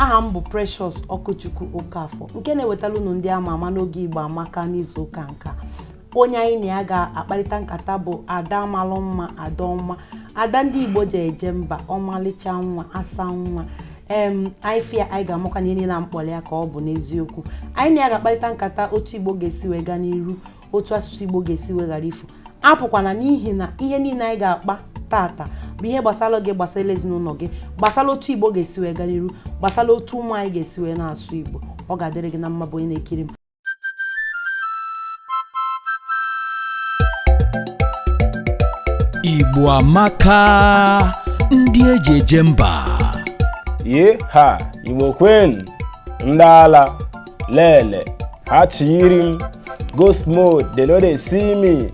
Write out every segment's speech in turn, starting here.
aha m bụ Precious Okochukwu Okafọ nke na-ewetala unu ndị ama ama n'oge Igbo Amaka n'izu ụka nka. Onye anyị na ya ga-akparịta nkata bụ Ada malụ mma, Ada ọma, Ada ndị Igbo ji eje mba, ọmalịcha nwa, asa nwa. Anyị fịa anyị ga-amụka na ihe na mkpọli ya ka ọ bụ n'eziokwu. Anyị na ya ga-akparịta nkata otu Igbo ga-esi wee gaa n'iru, otu asụsụ Igbo ga-esi wee ghara ifo. Apụkwana n'ihi na ihe niile anyị ga-akpa tata bụ ihe gbasara gị, gbasara ezinụlọ gị, gbasara otu Igbo ga-esi wee gaa n'iru, gbasara otu ụmụ anyị ga-esi wee na-asụ Igbo. Ọ ga-adịrị gị na mma bụ onye na-ekiri m. Igbo Amaka, ndị eji eje mba. Ye ha, Igbo Queen, ndị ala, lele, ha chiri m, ghost mode, they know they see me.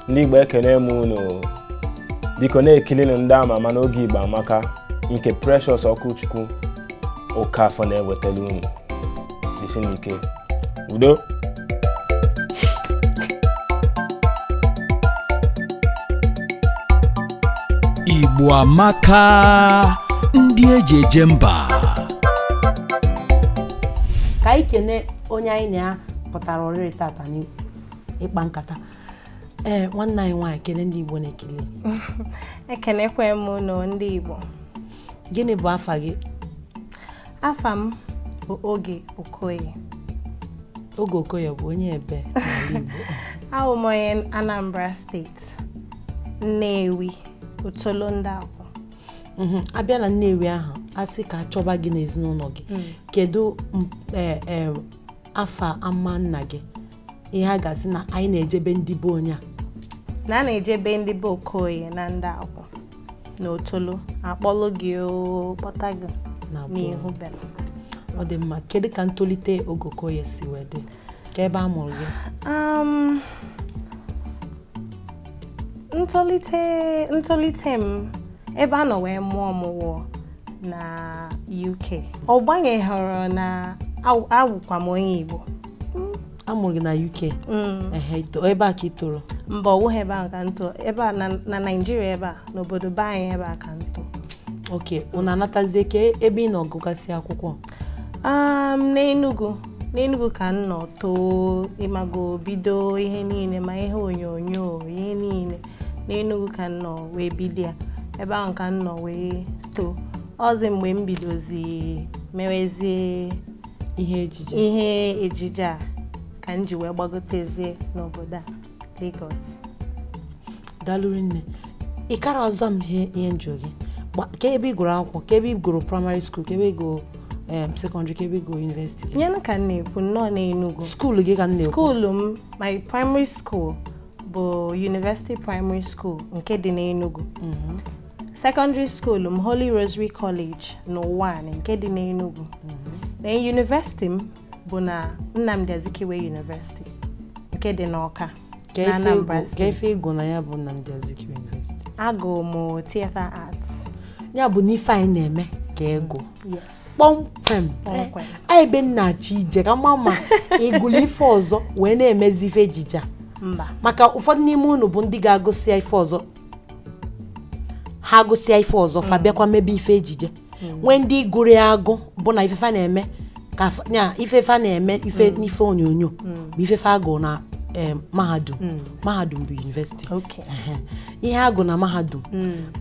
Ndị Igbo ekene m unu. Biko na-ekili ndị ama ama n'oge Igbo Amaka nke Precious Okochukwu Okafọ na-ewetala unu. Disi n'ike. Udo. Igbo Amaka, ndị eji eje mba. Ka anyị kene onye anyị na pụtara oriri tata n'ịkpa nkata. Nwanne anyị nwaanyị kene ndị Igbo na-ekele. Ekenekwe m unu ndị Igbo. Gịnị bụ afa gị? Afa m bụ Oge Okoye. Oge Okoye bụ onye ebe n'ala Igbo. Awụ m onye Anambra Steeti, Nnewi, Otolo ndị Akwụ. Abịa na Nnewi ahụ, asị ka achọba gị n'ezinụlọ gị. Kedu afa ama nna gị? Ihe a ga-asị na anyị na-ejebe ndị bụ onye a. Na na-ejebe ndị bụ Okoye na ndị Akwụ na Otolo, akpọlụ gị kpọta gị n'ihu bịara. Ọ dị mma. Kedu ka ntolite Oge Okoye si wee dị? Ka ebe a mụrụ gị? Ntolite m ebe a nọ wee mụọ ọmụwụ na UK. Ọ gbanyeghọrọ na awụkwa m onye Igbo. Amụrụ gị na UK? Ebe a ka ị toro? Mba, ọwụghị ebe a ka nto. Ebe a na Nigeria, ebe a n'obodo be anyị, ebe a ka nto. Okay, unu anatazie ka ebe ị nọ gụgasị akwụkwọ? N'Enugu ka m nọ too, ịmago bido ihe niile ma ihe onyonyo, ihe niile. N'Enugu ka m nọ wee bido ya. Ebe ahụ ka m nọ wee too. Ọzọ mgbe m bidozi mewezie ihe ejije a ka m ji wee gbagotezie n'obodo a, Lagos. Dalụrụ nne. Ị kara ọzọ m ihe njọ gị. Ka ebe ị gụrụ akwụkwọ, ka ebe ị gụrụ primary school, ka ebe ị gụrụ secondary, ka ebe ị gụrụ university? Nye ka m na-ekwu nnọọ n'Enugu. School gị ka m na-ekwu? School m, my primary school bụ University Primary School nke dị n'Enugu. Secondary school m Holy Rosary College n'Ụwa nke dị n'Enugu. Na university m bụ na Nnamdi Azikiwe University nke dị n'Ọka. Ka ife ịgụ na ya bụ Nnamdi Azikiwe University? Agụ m Theatre Arts. Ya bụ n'ife anyị na-eme ka ego. Yes. Kpọmkwem. Anyị be nna-achị ije ka ma ịgụlụ ife ọzọ wee na-emezi ife ejije. Mba. Maka ụfọdụ n'ime unu bụ ndị ga-agụsịa ife ọzọ. Ha agụsịa ife ọzọ fa bịakwa mebe ife ejije. Nwee ndị gụrụ ya agụ bụ na ife fa na-eme ka ife fa na-eme ife n'ife onyonyo bụ ife fa agụ na mahadum. Mahadum bụ university. Ihe agụ na mahadum.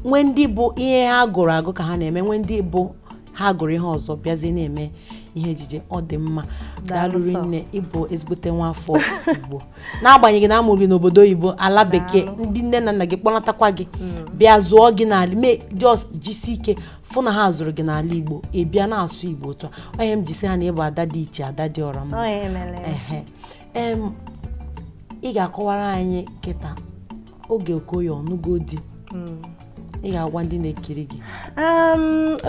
Nwee ndị bụ ihe ha gụrụ agụ ka ha na-eme, nwee ndị bụ ha gụrụ ihe ọzọ bịazie na-eme ihe ejije. Ọ dị mma. Daalụrụ nne, ịbụ ezigbote nwa afọ Igbo. N'agbanyeghị na amụrụ gị n'obodo oyibo, ala bekee, ndị nne na nna gị kpọnatakwa gị bịa zụọ gị n'ala, mee just jisi ike fụ na ha zụrụ gị n'ala Igbo, ị bịa na-asụ Igbo otu a. Onye m jisi ha na ịbụ ada dị iche, ada dị ọra mma. Ị ga-akọwara anyị kịta Oge Okoye ọnụgo di. Ị ga-agwa ndị na-ekiri gị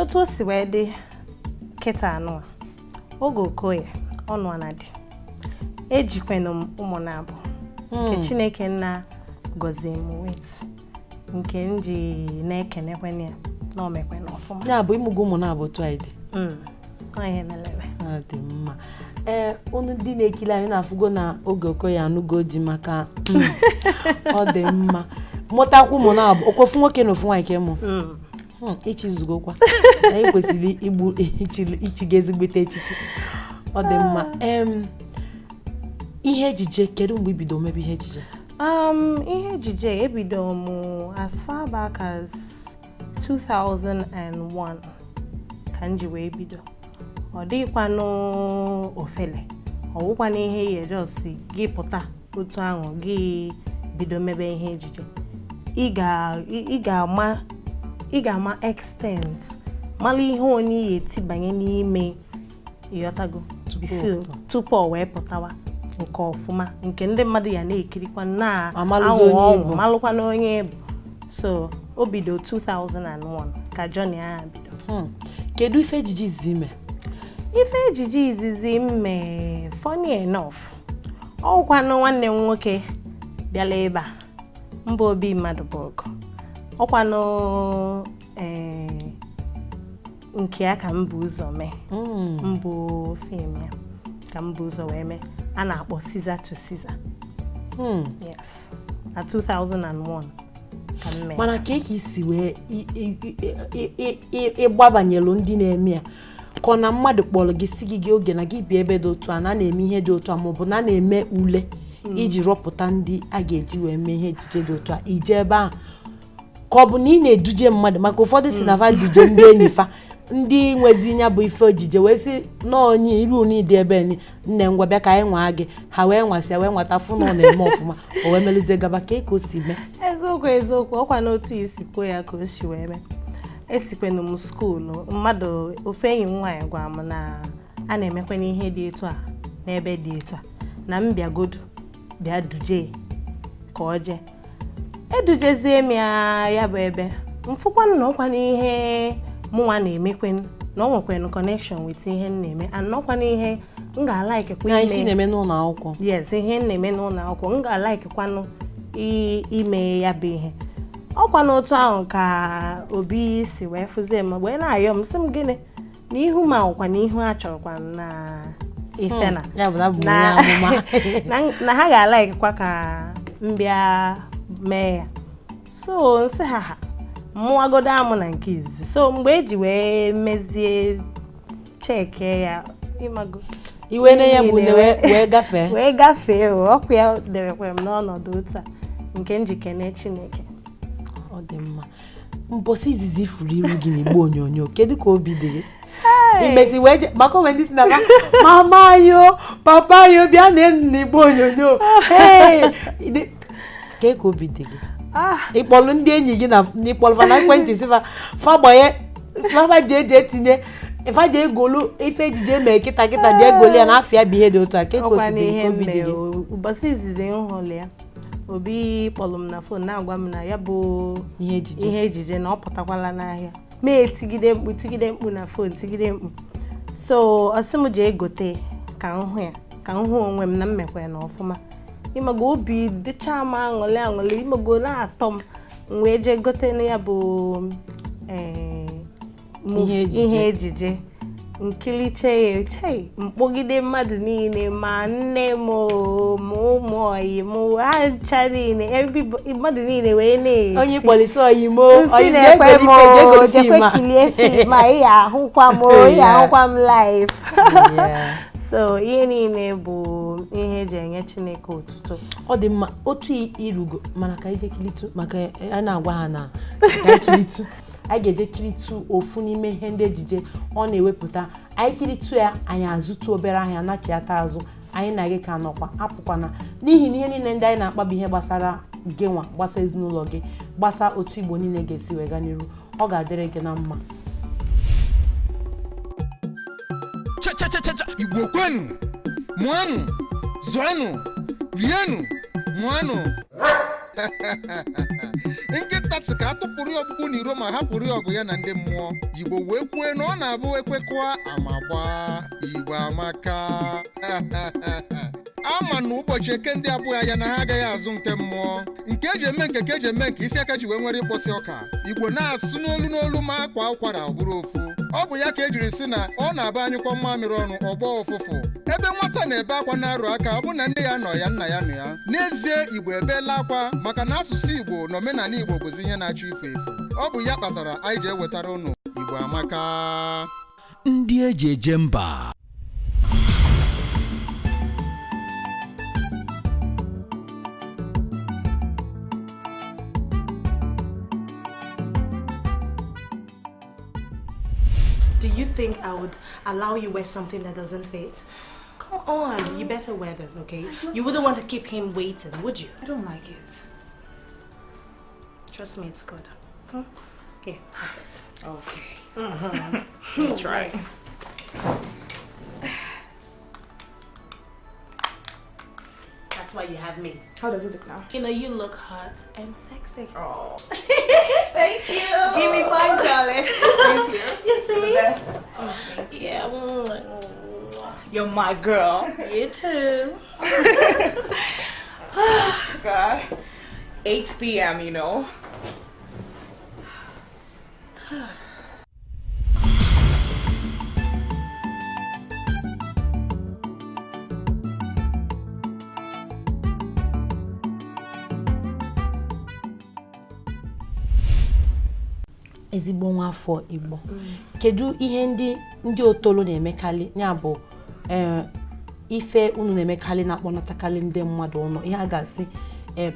otu o si wee dị kịta anụ. Oge Okoye ọnụ na dị. Ejikwenụ m ụmụ na-abụ nke Chineke nna gọzie m wet nke m ji na-ekenekwen ya na o mekwen ọfụma. Ya bụ ịmụgo ụmụ na-abụ otu anyị dị. Ihe melebe. Ọ dị mma. Unu ndị na-ekiri anyị na-afụgo na Oge Okoye anụgo di maka ọ dị mma. Mụtakwu ụmụ na-abụ okwefu nwoke na ofu nwaanyị ka mụ. ichizugokwa anyị kwesịrị igbu ichi ezigbote echichi ọ dị mma ihe ejije kedu mgbe ibido mebe ihe ejije ihe ejije ebido m as far back as 2001 ka m ji wee bido ọ dịkwanụ ofele ọ bụkwana ihe ya just gị pụta otu ahụ gị bido mebe ihe ejije ị ga-ama extent mara ihe onye ya etibanye n'ime ịghọtago tupu o wee pụtawa nke ọfụma nke ndị mmadụ ya na-ekirikwa na-anwụ ọnwụ malụkwa na onye bụ so o bido 2001 ka Johnny ahụ bido. Kedu ife ejije izizi ime? Ife ejije izizi ime funny enough ọkwanụ nwanne m nwoke bịala ebe a mba obi mmadụ bụ ọgụ ọkwanụ nke ya ka m bụ ụzọ mee mbụ fim ya ka m bụ ụzọ wee mee a na-akpọ Caesar to Caesar. Yes, na 2001 ka m mee. Mana ka isi wee ịgbabanyelu ndị na-eme ya ka ọ na mmadụ kpọrọ gị si gị oge na gị bi ebe dị otu a na-eme ihe dị otu a maọbụ na-eme ule iji rọpụta ndị a ga-eji wee mee ihe ejije dị otu a ije ebe ahụ ka ọ bụ na ị na-eduje mmadụ maka ụfọdụ si na fa duje ndị enyi fa ndị nwezi ya bụ ife ojije wee sị n'onye iru n'ịdị ebe nne ngwa bịa ka anyị nwa gị ha wee nwasịa wee nwata fụ na ọ na-eme ọfụma o wee melụzie gaba ka o si mee. Eziokwu ọkwa n'otu isikwo ya ka o si wee mee. Esikwenu m skuulu mmadụ ofe enyi m nwaanyị gwa m na a na-emekwa n'ihe dị etu a n'ebe dị etu a na m bịagodu bịa duje ka ọ jee edujezie m ya bụ ebe mfụkwanụ na ọkwa n'ihe mụnwa na-emekwen na ọ nwekwenụ connection with ihe m na-eme anọkwa n'ihe m ga-alaikekwa ime na-eme n'ụlọ akwụkwọ. Yes, ihe m na-eme n'ụlọ akwụkwọ m ga-alaikekwanụ ime ya bụ ihe ọkwa n'otu ahụ ka Obi si wee fụzie m wee na-ayọ m sị m gịnị na ihu m akwụkwa na ihu a chọrọkwa na ife na ha ga-alaikekwa ka m bịa mee ya so nsị ha mụwagodo amụ na nke izi so mgbe eji wee mezie cheke ya ịmago iwe na ya bụ wee gafee ọkụ ya derekwa m n'ọnọdụ otu a nke njikene Chineke. Ọ dị mma. Mbosi izizi ifuru iru gị n'igbo onyonyo kedu ka obi dị gị? Imesi wee maka onwe ndị si na mama yo papa yo bịa na n'igbo onyonyo ka obi dị gị? Ịkpọlụ ndị enyi gị na n'ịkpọlụ fa na ekwentị si fa gbanye fafa je tinye ifa je egolu ife ejije mee kịta je egolu ya na afịa bụ ihe dị otu a ka ekosidi obi dị gị? Ụbọchị izizi nhụlụ ya Obi kpọlụ m na fon na-agwa m na ya bụ ihe ejije na ọ pụtakwala n'ahịa mee tigide mkpu na fon tigide mkpu so ọsị m jee egote ka m hụ ya ka m hụ onwe m na mmekwa ya na ọfụma ịmago obi dịcha m aṅụlị ịmago na-atọ m wee jee gote na ya bụ ihe ejije nkiliche ya mkpọgide mmadụ niile ma nne m ma ụmụ oyi m ha ncha niile mmadụ niile wee na-eti onye kpọlisi oyi m jekwe kilie fim ma ị ahụkwa m live so ihe niile bụ ihe eji enye Chineke otuto. Ọ dị mma otu irugo mana ka ije kilitu maka a na-agwa ha na ka kilitu anyị ga-eje kiritu ofu n'ime ihe ndị ejije ọ na-ewepụta anyị kiritu ya anyị azụtụ obere ahịa nachiata azụ anyị na gị ka nọkwa apụkwana n'ihi na ihe niile ndị anyị na-akpabi ihe gbasara gị nwa gbasa ezinụlọ gị gbasa otu Igbo niile ga-esi wega n'iru ọ ga-adịrị gị na mma. Igbo kwenu mụanụ zụanụ rienụ mụanụ nkịta sị ka atụpụrụ ya ọkpụkpụ n'iro ma hapụrụ ya ọgụ ya na ndị mmụọ Igbo wee kwue na ọ na-abụ ekwekọa amagba Igbo amaka ama na ụbọchị eke ndị abụghị ya na ha agaghị azụ nke mmụọ nke eji eme nke eji eme nke isi aka ji wee nwere ịkpọsị ọka Igbo na-asụ n'olu ma akwa ụkwara ọ bụrụ ofu ọ bụ ya ka ejiri si na ọ na-aba anyụkọ mmamịrị ọnụ ọgbọ ụfụfụ ebe nwata na-ebe akwa na-arụ aka ọ bụ na nne ya nọ ya nna ya nọ ya n'ezie Igbo ebeela akwa maka na asụsụ Igbo na omenala Igbo bụzi ihe na-achọ ife efu ọ bụ ya kpatara anyị ji ewetara unu Igbo Amaka. Ndị eji eje mba. Do you think I would allow you wear something that doesn't fit? Come on, you better wear this, okay? You wouldn't want to keep him waiting, would you? I don't like it. Trust me, it's good. Here, have this. Okay. Try. That's why you have me. How does it look now? You know, you look hot and sexy. Oh. Thank you. Give me $5, darling. Thank you. You see? The best. Yeah. You're my girl. You too. God. 8 p.m., you know. ezigbo nwa afọ Igbo. Kedu ihe ndị otolo na-emekarị ya bụ ife unu na-emekarị na-akpọnatakali ndị mmadụ ọnụ, ihe a ga-asị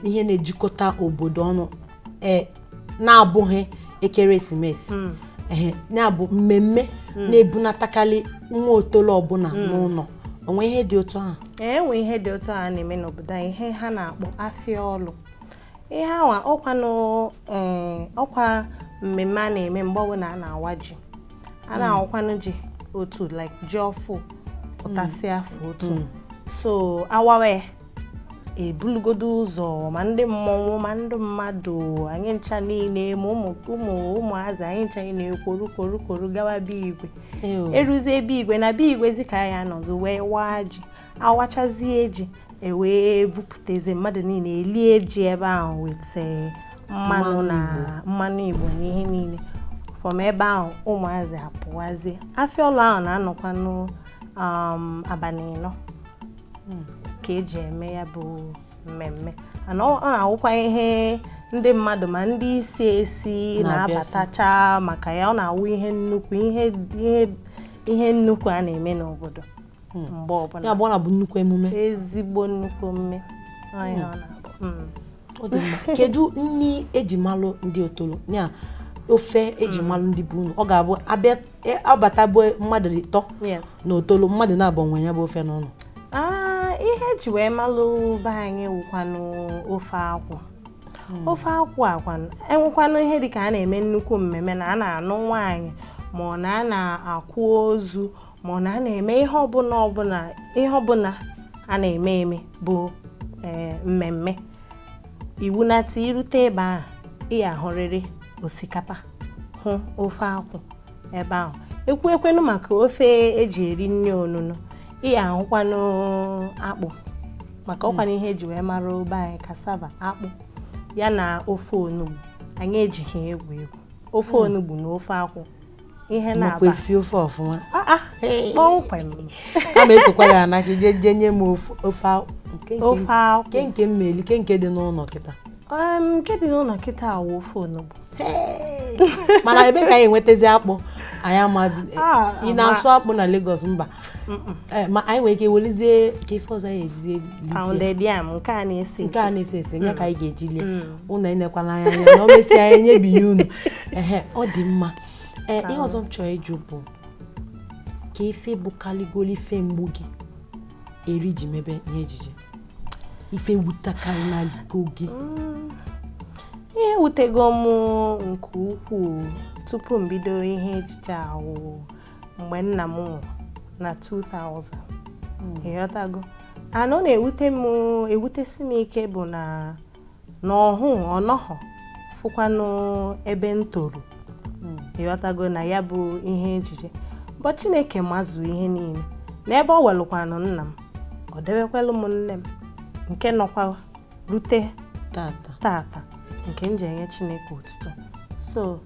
ihe na-ejikọta obodo ọnụ na-abụghị ekeresimesi na-abụ mmemme na-ebunatakali nwa otolo ọbụla n'ụlọ. Onwe ihe dị otu ahụ? Enwe ihe dị otu ahụ na-eme n'obodo anyị, ihe ha na-akpọ afịa ọlụ. Ihe awa ọkwa mmemme a na-eme mgbe ọbụla a na-awa ji. A na-awakwanụ ji otu like ji ọfụ ụtasị afọ otu. So awawe ebulugodo ụzọ ma ndị mmọnwụ ma ndị mmadụ, anyị ncha niile ma ụmụazị anyị ncha na-ekworu gawa be igwe. Eruzie be igwe na be igwe zika ya nọzụ wee waa ji, awachazie ji ewee bupụteze mmadụ niile elie ji ebe ahụ wete mmanụ na mmanụ Igbo na ihe niile. From ebe ahụ ụmụazị apụwazie. Afịa ọlụ ahụ na-anọkwanụ abalị 4 ka eji eme ya bụ mmemme. Ana ọ na-awụkwa ihe ndị mmadụ ma ndị isi na-abatacha maka ya. Ọ na-awụ ihe nnukwu a na-eme n'obodo mgbe ọbụla. Ya bụ ọ na-abụ nnukwu emume. Ezigbo nnukwu emume. Kedu nni eji malụ ndị otolo ya ofe eji malụ ndị bụ unu? Ọ ga-abụ abata bụ mmadụ 3 na otolo, mmadụ na-abụ ya bụ ofe n'ụlọ. Ihe eji wee malụ be anyị wụkwanụ ofe akwụ. Ofe akwụ akwanụ enwekwanụ ihe dịka a na-eme nnukwu mmemme na a na-anụ nwaanyị ma ọ na a na-akwụ ozu ma ọ na a na-eme ihe ọbụla a na-eme bụ mmemme. Iwu na-ati irute ebe ahụ ị ahụrịrị osikapa, hụ ofe akwụ ebe ahụ. Ekwenu maka ofe eji eri nri onunu, ị ahụkwanụ akpụ maka ọkwanụ ihe eji wee mara obe anyị, cassava, akpụ ya na ofe onugbu. Anyị ejighị egwu ofe onugbu na ofe akwụ ihe na-aba kwesị ofe ọfụma. Kpọmkwem. A ma esokwa ya na ka je nye m ofe akwụ nke mmeli nke dị n'ụlọ kịta. Nke dị n'ụlọ kịta awụ ofe onugbu. Mana ebe ka anyị enwetazi akpụ anyị amazi. Ị na-asụ akpụ na Lagos? Mba. Ma anyị nwere ike welizie ka ife ọzọ anyị ejizie pounded yam nke a na-ese nye ka anyị ga-eji lie ụnụ enekwana anya na o mesịa anyị enyebighị unu. Ọ dị mma. Ihe ọzọ m chọrọ ịjụ bụ ka ife bụ kaligolo ife mgbu gị eri ji mebe ihe ejije, ife wutakarị na gị. Ihe wutego m nke ukwuu tupu m bido ihe ejije ahụ mgbe nna m nwụrụ na 2000. Ịghọtago? Anọ na-ewutesi m ike bụ na ọnọhọ fụkwanụ ebe m toru. Ịghọtago na ya bụ ihe ejije. But Chineke mazụ ihe niile. N'ebe ọ welụkwanụ nna m, ọ debekwelụ m nne m nke nọkwa rute tata nke m ji enye Chineke otuto. So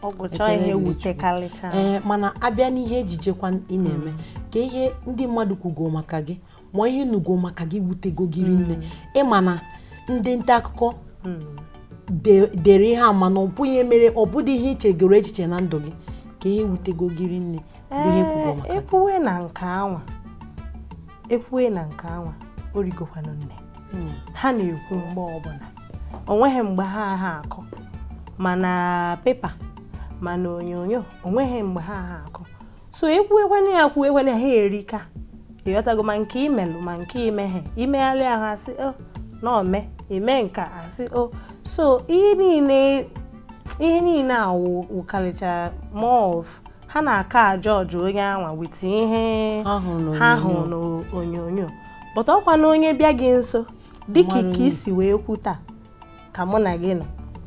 ọ gụcha ihe wutekarịcha. Mana abịa n'ihe ejijekwa ị na-eme ka ihe ndị mmadụ kwugo maka gị ma ihe nugo maka gị wutego gị nne. Ịma na ndị nta akụkọ dere ihe mana ọ bụghị mere ọ bụdị ihe ichegoro echiche na ndụ gị ka ihe wutego gịrị nne bụ ihe kwugo maka ekwuwe na nke anwa origokwanụ nne ha na-ekwu mgbe ọbụla onweghị mgbe ha akọ mana pepa mana onyonyo onweghị mgbe ha akọ so ekwuekwana ha erika ịghọtago ma nke imelụ ma nke imeghe imegharị ahụ asị n'ome ime nka asị so ihe niile wụkarịcha more ha na-aka George onye anwa wit ihe ha hụ n'onyonyo but ọkwa na onye bịa gị nso dịka ka isi wee kwu taa ka mụ na gị nọ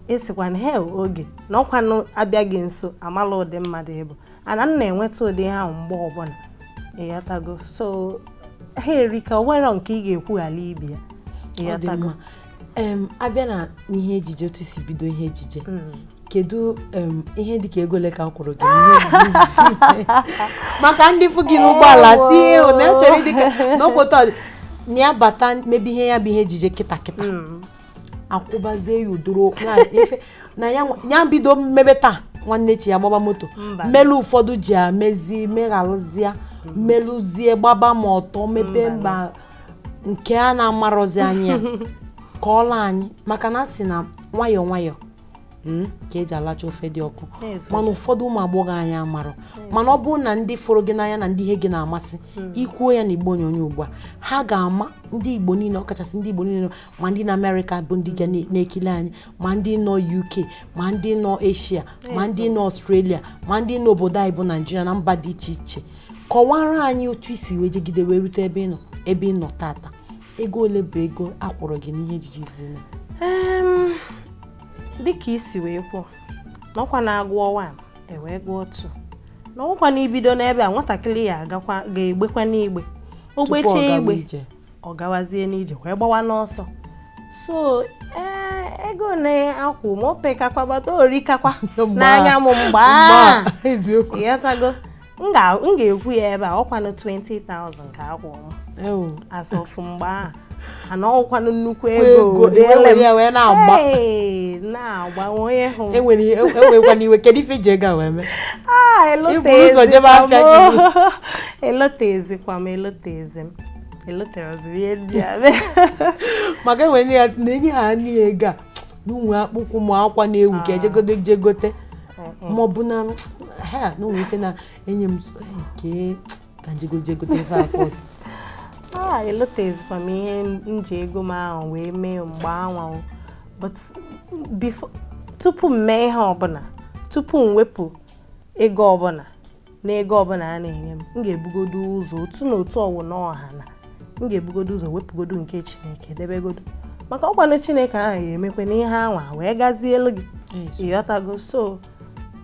esikwa na Oge na ọkwa abịa gị nso amala ụdị mmadụ ịbụ ana m na-enweta ụdị ha mgbe ọbụla ịghọtago so ha erika nwere nke ị ga-ekwughala ibe ya ịghọtago abịa na ihe ejije otu si bido ihe ejije kedu ihe dịka ego ole ka akwụrụ gị maka ndị fụ gị n'ụgbọala si na-echere dịka n'ọkpọtọ na ya bata mebi ihe ya bụ ihe ejije kịta akwụbazie ya udoro na ya bido mmebe taa nwanne chi ya gbaba moto mmelu ụfọdụ ji amezi megharụzie mmelụzie gbaba ma ọtọ mepe mba nke a na-amarọzi anya ka ọla anyị maka na asị na nwayọọ nwayọọ ka eji alacha ofe dị ọkụ mana ụfọdụ ụmụ agbọghọ anyị amarọ mana ọ bụrụ na ndị fụrụ gị n'anya na ndị ihe gị na-amasị ikwuo ya na Igbo onyonyo ugbu a ha ga-ama ndị Igbo niile ọkachasị ndị Igbo niile ma ndị na Amerịka bụ ndị ga na-ekili anyị ma ndị nọ UK ma ndị nọ Asia ma ndị nọ Australia ma ndị nọ obodo anyị bụ Nigeria na mba dị iche iche kọwara anyị otu isi wee jegide wee rute ebe ị nọ tata ego ole bụ ego akwụrụ gị n'ihe ejije izina dịka isi wee kwuo n'ọkwa na-agụ ọnwa ewee gụọ otu n'ọkwa na ibido n'ebe a nwatakịrị ya ga-egbekwa n'igbe ogbeche igbe ọ gawazie n'ije wee gbawa n'ọsọ so ego na-akwụ ma opekakwa bata orikakwa n'anya m mgbe ịghọtago m ga-ekwu ya ebe a ọkwanụ 20,000 ka akwụ asọfụ mgbe ahụ ana ọkwanụ nnukwu ego na-agba onye hụ enwekwana iwe kedu ife ji ego wee mee elotezikwa m eloteroziri ihe ji abịa maka enwere ya na enye ha anyị ego a n'ụmụ akpụkwụ ma akwa na-ewu ka ejegote ma ọ bụ na ha n'ụmụ ife na-enye m nke ka njegote ife a first elotezikwa m ihe nji ego m ahụ wee mee mgbe anwa but tupu m mee ihe ọbụla tupu m wepụ ego ọbụla na ego ọbụla a na-enye m ga-ebugodo ụzọ otu na otu ọwụ n'ọha na m ga-ebugodo ụzọ wepụgodo nke Chineke debegodo maka ọkwanụ Chineke ahụ ga-emekwe n'ihe anwa wee gazielu gị ịghọtago so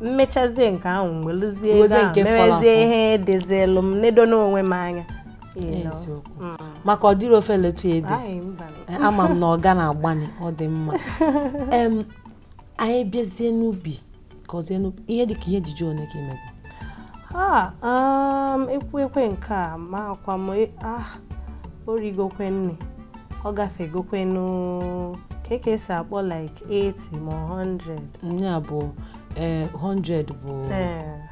mmechazie nke ahụ mgbeluzie ego ahụ mewezie ihe dịzielu m nedo n'onwe m anya maka ọ dịrị ofe letu ede ama m na ọ ga na-agbani ọ dị mma anyị bịazie n'ubi ka ọzie n'ubi ihe dịka ihe ejije one ka imego ekwe nke a ma akwa m origokwe nne ọ gafegokwe ka esi akpọ like 80 ma 100 ya bụ 100 bụ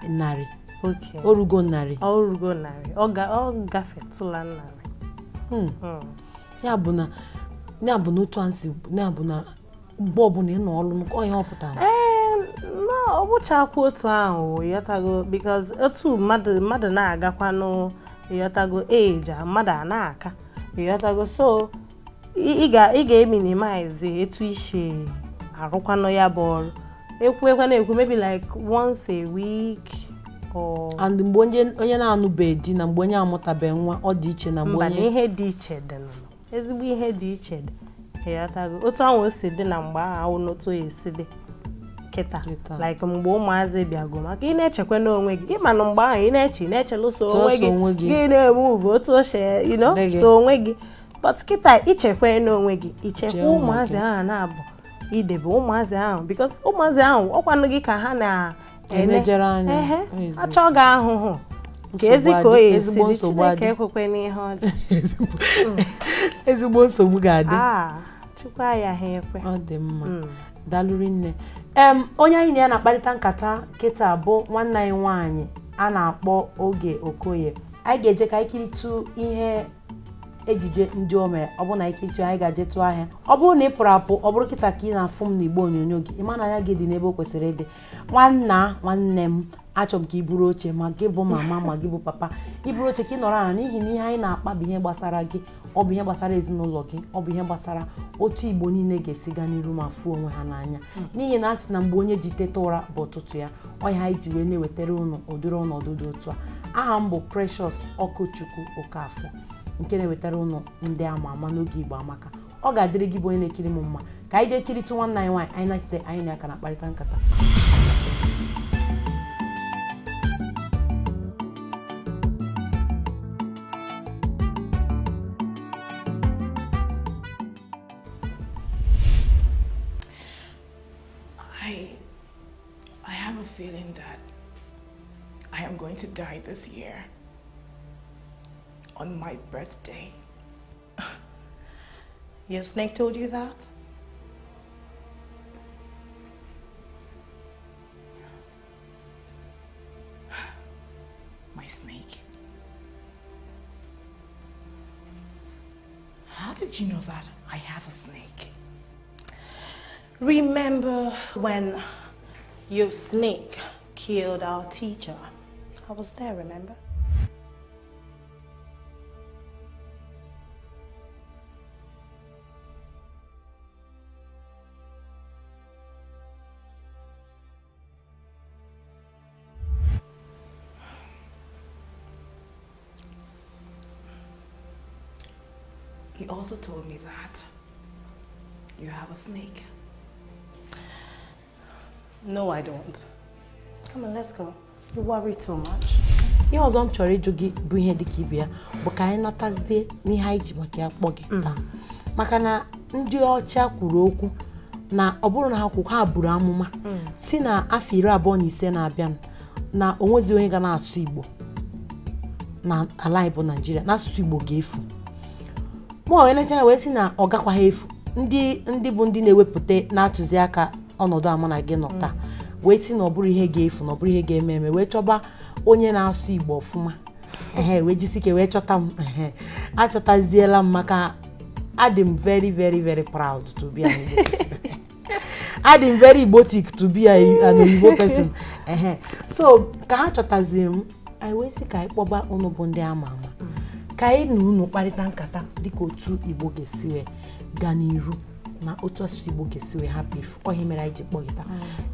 narị okay orugo narị ọ gafetụla narị ya bụ na otu ansi ya bụ na mgbe ọbụla ị nọ ọrụ onye ọpụtara ọ bụchakwa otu ahụ ịghọtago because otu mmadụ na-agakwanụ ịghọtago age mmadụ a na-aka ịghọtago so ị ga-eminimize etu isi arụkwanụ ya bụ ọrụ ekwu maybe like once a week and mgbe onye na-anụbeghị di na mgbe onye amụtabeghị nwa ọ dị iche na mgbe onye ihe dị iche dị ezigbo ihe dị iche dị ịghọtago otu ahụ o si dị na mgbe ahụ n'otu esi dị kịta like mgbe ụmụazị bịago maka ị na-echekwa n'onwe gị ịma na mgbe ahụ ị na-echelụso onwe gị gị na-emove otu oche so onwe gị but kịta ichekwa n'onwe gị ichekwa ụmụazị ahụ na-abụ idebe ụmụazị ahụ because ụmụazị ahụ ọkwanụ gị ka ha na-enejere anya achọ gị ahụhụ ka ezi ka o esi dị Chineke ekwekwe n'ihe ọjọọ ezigbo nsogbu ga-adị chukwu ya ha ekwe ọ dị mma dalụri nne onye anyị na ya na-akparịta nkata kịta bụ nwanne anyị nwaanyị a na-akpọ Oge Okoye. Anyị ga-eje ka anyị kiritu ihe ejije ndị o mere. Ọ bụrụ na anyị kiritu anyị ga-eje tụọ ahịa. Ọ bụrụ na ị pụrụ apụ, ọ bụrụ kịta ka ị na-afụ m n'igbo onyonyo gị, ịma na anya gị dị n'ebe o kwesịrị ịdị. Nwanne m, achọrọ m ka ị bụrụ oche, ma gị bụ mama ma gị bụ papa, ị bụrụ oche ka ị nọrọ ala, n'ihi na ihe anyị na-akpa bụ ihe gbasara gị, ọ bụ ihe gbasara ezinụlọ gị, ọ bụ ihe gbasara otu Igbo niile ga-esi gaa n'iru ma fuo onwe ha n'anya. N'ihi na a sị na mgbe onye ji teta ụra bụ ụtụtụ ya, ọ ya anyị ji wee na-ewetara unu ụdịrị ọnọdụ dị otu a. Aha m bụ Precious Okochukwu Okafọ, nke na-ewetara unu ndị ama ama n'oge Igbo Amaka. Ọ ga-adịrị gị bụ onye na-ekiri m mma ka anyị jee kirịtụ nwanne anyị nwaanyị anyị na-achite anyị na aka na kparịta nkata. I have a feeling that I am going to die this year on my birthday. Your snake told you that? My snake. How did you know that I have a snake? Remember when your snake killed our teacher? I was there, remember? He also told me that you have a snake. No, I don't. Come on, let's go. You worry too much. Ihe ọzọ m chọrọ ịjụ gị bụ ihe dị ka ibe ya bụ ka anyị natazie n'ihe anyị ji maka ya kpọ gị taa. Maka na ndị ọcha kwuru okwu na ọ bụrụ na ha buru amụma si na afọ 25 na-abịa na onwezi onye ga na-asụ Igbo na ala anyị bụ Naịjirịa, na asụsụ Igbo ga-efu. Mụ onwe na-eche wee si na ọ gakwaghị efu. Ndị bụ ndị na-ewepụta na-atụzi aka ọnọdụ ama na gị nọ taa wee si na ọ bụrụ ihe ga-efu na ọ bụrụ ihe ga-eme eme wee chọba onye na-asụ Igbo ọfụma wee jisike wee chọta m achọtaziela m maka adị m very very very proud to be an Igbo person. adị m very Igbotic to be an Igbo person. So ka ha chọtazie m anyị wee si ka anyị kpọba unu bụ ndị ama ama ka anyị na unu kparịta nkata dịka otu Igbo ga-esi wee gaa n'iru na otu asụsụ Igbo ga-esi wee hapụ ifu. Ọhịa mere anyị ji kpọgịta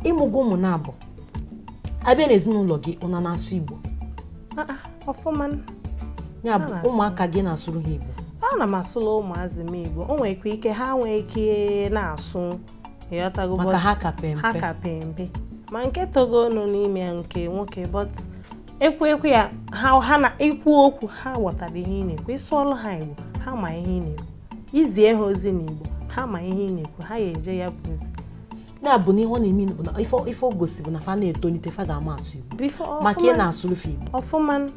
ịmụgwọ ụmụ na-abụ abịa n'ezinụlọ gị ụna na-asụ Igbo ọfụma ya bụ ụmụaka gị na-asụrụ ha Igbo. Ana m asụrụ ụmụazị m Igbo. O nwere ike ha nwee ike na-asụ maka ha ka pempe ma nke togo nọ n'ime ya nke nwoke but ekwe ya ha na ikwu okwu ha ghọtara ihe ị na-ekwu. Ịsụọlụ ha Igbo ha ma ihe ị na-ekwu. Izie ha ozi n'Igbo ha ma ihe ị na-ekwu, ha ya eje ya bụ ozi. Ya bụ na ihe ọ na-eme bụ na ife o gosiri na fa na-etolite fa ga-ama asụ Igbo maka ị na-asụrụ fa Igbo ọfụma.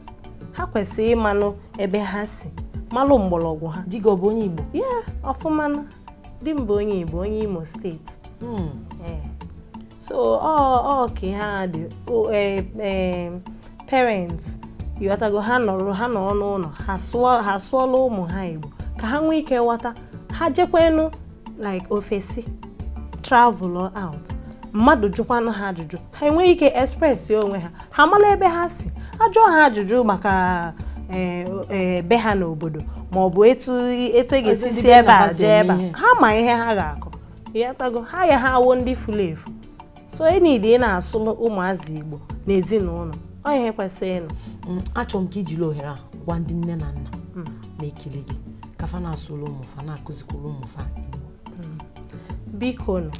Ha kwesịrị ịmanụ ebe ha si malụ mgbọrọgwụ ha. Di gị ọ bụ onye Igbo? Ya ọfụma. Di m bụ onye Igbo, onye Imo steeti. So ọ ka ha dị parents yọtago ha nọ n'ụlọ ha sụọla ụmụ ha Igbo ka ha nwee ike ghọta. Ha jekwenu like ofesi travel out, mmadụ jụkwanụ ha ajụjụ, ha enweghị ike express onwe ha, ha mara ebe ha si, ajụọ ha ajụjụ maka be ha n'obodo ma ọ bụ etu e ga-esi si ebe a jee ebe a, ha ma ihe ha ga-akọ. Yọtago ha ya ha awụ ndị furu efu. So enidi na-asụlụ ụmụazị Igbo n'ezinụlọ ọ ihe kwesịrị ịnụ. Achọrọ m ka ijiri ohere a gwa ndị nne na nna na-ekele gị ka fa na-asụlụ ụmụ fa na-akụzikwuru ụmụ fa Igbo. Biko nụ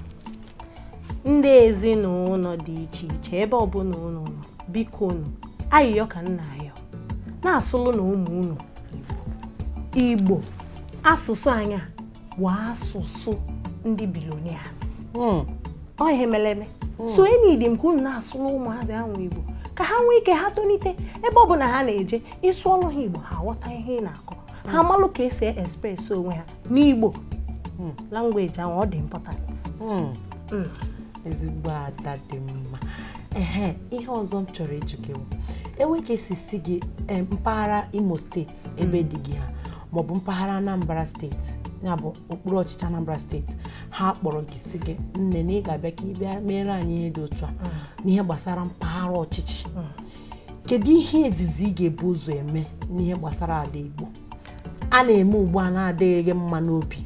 ndị ezinụlọ dị iche iche ebe ọbụla unu nọ, biko nụ ayịyọ ka nna ayọ na-asụlụ na ụmụ unu Igbo. Asụsụ anya bụ asụsụ ndị billionaires. Ọ ihe meleme. So enidi m ka unu na-asụlụ ụmụazị ahụ Igbo ka ha nwee ike ha tonite ebe ọbụla ha na-eje ịsụọlụ ha Igbo ha ghọta ihe ị na-akọ, ha malụ ka esi express onwe ha n'Igbo. Language ahụ ọ dị important. ezigbo ada dị mma. Ihe ọzọ m chọrọ ịjụ gị bụ enwe ka esi si gị mpaghara Imo steeti ebe dị gị ha maọbụ mpaghara Anambra steeti ya bụ okpuru ọchịchị Anambra steeti ha kpọrọ gị si gị nne na ị ga-abịa ka ị bịa mere anyị ihe dị otu a n'ihe gbasara mpaghara ọchịchị. Kedu ihe izizi ị ga-ebu ụzọ eme n'ihe gbasara ala Igbo a na-eme ugbu a na-adịghị gị mma n'obi?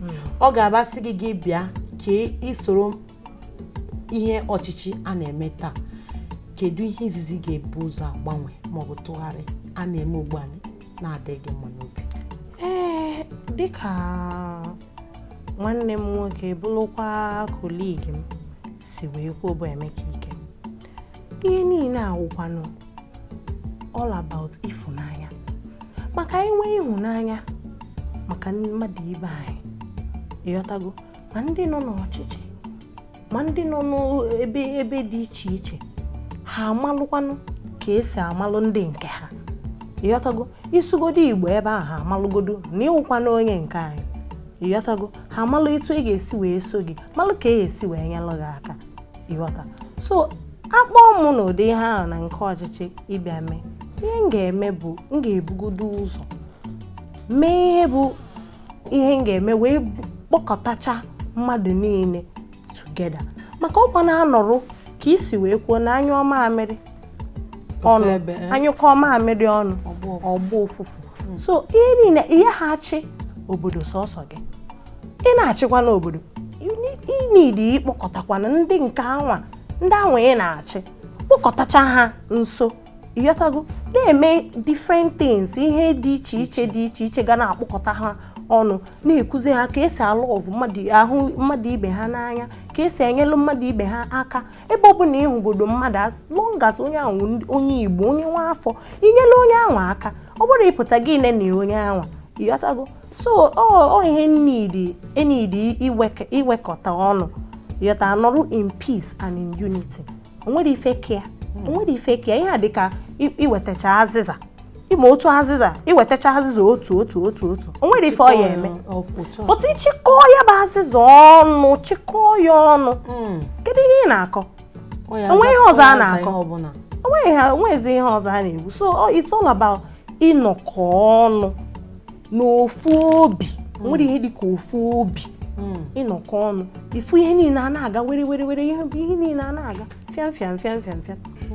Ọ ga-abasị gị bịa ka isoro ihe ọchịchị a na-eme taa. Kedu ihe izizi ga-ebu ụzọ agbanwe maọbụ tụgharị a na-eme ugbu a na-adịghị mma n'obi? Dịka nwanne m nwoke bụrụkwa koligi m si wee kwuo bụ Emeka Ike, ihe niile awụkwanụ all about ịfụnanya. Maka enwe ịhụnanya maka mmadụ ibe anyị, ịghọtago, ma ndị nọ n'ọchịchị ma ndị nọ n'ebe dị iche iche, ha amalụkwanụ ka esi amalụ ndị nke ha, ịghọtago. Isugodo Igbo ebe ahụ ha amalụgodo na ịwụkwana onye nke anyị, ịghọtago. Ha amalụ etu ị ga-esi wee so gị, malụ ka esi wee nyelụ gị aka, ịghọta. So akpọọ m n'ụdị ihe ahụ na nke ọchịchị ịbịa mee, ihe m ga-eme bụ m ga-ebugodo ụzọ mee ihe bụ ihe m ga-eme wee kpọkọtacha mmadụ niile together. Maka ọkwa na-anọrụ ka isi wee kwuo na anya ọma amịrị ọnụ, anyụkọ ọma amịrị ọnụ ọgbọ ụfụfụ. So ihe niile ihe ha achị obodo sọsọ gị, ị na-achịkwa n'obodo, ị need ịkpọkọtakwana ndị nke anwa ndị anwa ị na-achị, kpọkọtacha ha nso, ịghọtago, na-eme different things, ihe dị iche iche ga na-akpọkọta ha ọnụ, na-ekuzi ha ka esi alụ ọgụ mmadụ ibe ha n'anya, ka esi enyelụ mmadụ ibe ha aka. Ebe ọ bụ na ịhụgodo mmadụ as long as onye ahụ onye Igbo, onye nwa afọ, inyelu onye ahụ aka, ọ bụrụ ịpụta gị nene onye ahụ, ịghọtago. So ọ ihe enidi iwekọta ọnụ, ịghọta, nọrụ in peace and in unity. Onwere ife kia ihe a dịka iwetacha azịza, ime otu azịza, iwetacha azịza otu onwere ife ọ ya eme. Pụta ịchịkọ ya bụ azịza ọnụ, chịkọ ya ọnụ, kedu ihe ị na-akọ? Onwe ihe ọzọ a na-akọ, onwezi ihe ọzọ a na-egwu. So it's all about ịnọkọ ọnụ n'ofu obi. Nwere ihe dịka ofu obi, ịnọkọ ọnụ, ifu ihe niile a na-aga were ihe niile a na-aga fiam.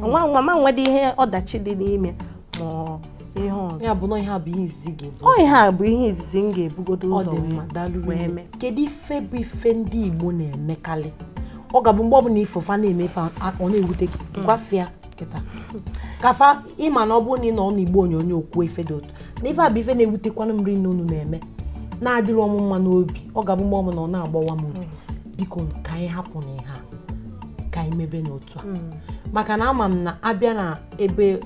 Nwa nwede ihe ọdachi dị n'ime ma ihe ọzọ. Ya bụ na ihe a bụ ihe izizi ga-ebu. Ihe a bụ ihe izizi m ga-ebugodo ụzọ wee mee. Kedu ife bụ ife ndị Igbo na-emekarị? Ọ ga-abụ mgbe ọ bụ na ifefa na-emefe ọ na-ewute gị gwafịa kịta kafa ịma na ọ bụ na ị nọ n'Igbo onyonyo okwu ife dị otu na ife a bụ ife na-ewutekwanụ m rinne unu na-eme na-adịrị ọmụ mma n'obi. Ọ ga-abụ mgbe ọ bụ na ọ na-agbawa m obi, biko ka anyị hapụ na ihe a, ka anyị mebe n'otu a. Maka na ama m na abịa na ebe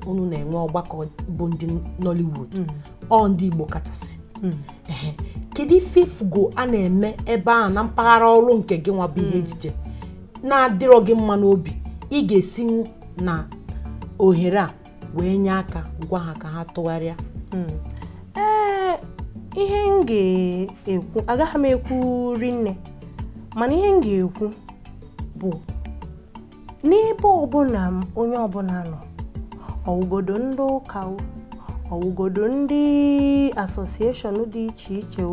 unu na-enwe ọgbakọ bụ ndị Nollywood, ọ ndị Igbo kachasị. Kedu ife ifugo a na-eme ebe a na mpaghara ọrụ nke gị nwa bụ ihe ejije na-adịrọ gị mma n'obi, ị ga-esi na ohere a wee nye aka gwa ha ka ha tụgharịa? Ihe m ga-ekwu, agaghị m ekwu rinne, mana ihe m ga-ekwu bụ n'ebe ọbụla onye ọbụla nọ, ọwụgodo ndị ụka, ọwụgodo ndị association dị iche iche,